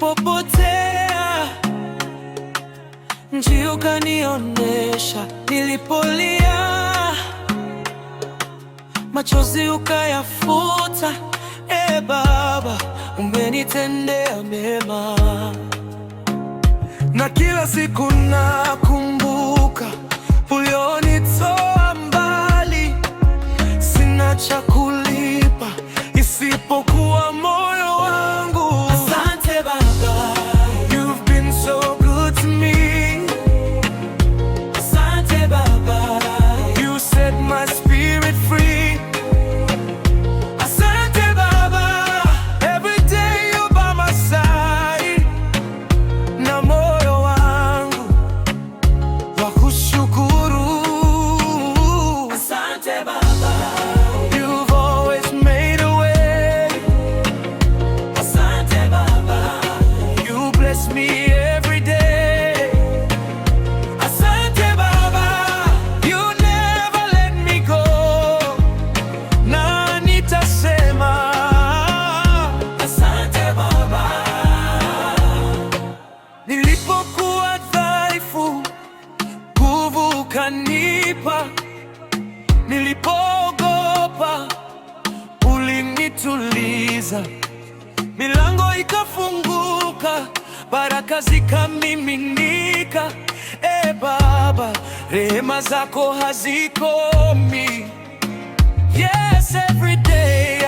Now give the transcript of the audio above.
Nilipopotea njia ukanionyesha, nilipolia machozi ukayafuta. Baba, umenitendea mema, na kila siku nakumbuka ulionitoa mbali. Sina cha kulipa isipokuwa moyo wangu. Asante Baba, you've been so good to me. Asante Baba, you set my spirit free. Asante Baba, every day you're by my side. Na moyo wangu wa kushukuru. Asante Baba, you've always made a way. Asante Baba, you bless me every day. Asante Baba, you never let me go. Na nitasema asante Baba. Nilipokuwa dhaifu, nguvu ukanipa. Nilipoogopa, ulinituliza. Milango ikafunguka, baraka zikamiminika. Baba, rehema zako hazikomi. Yes, every day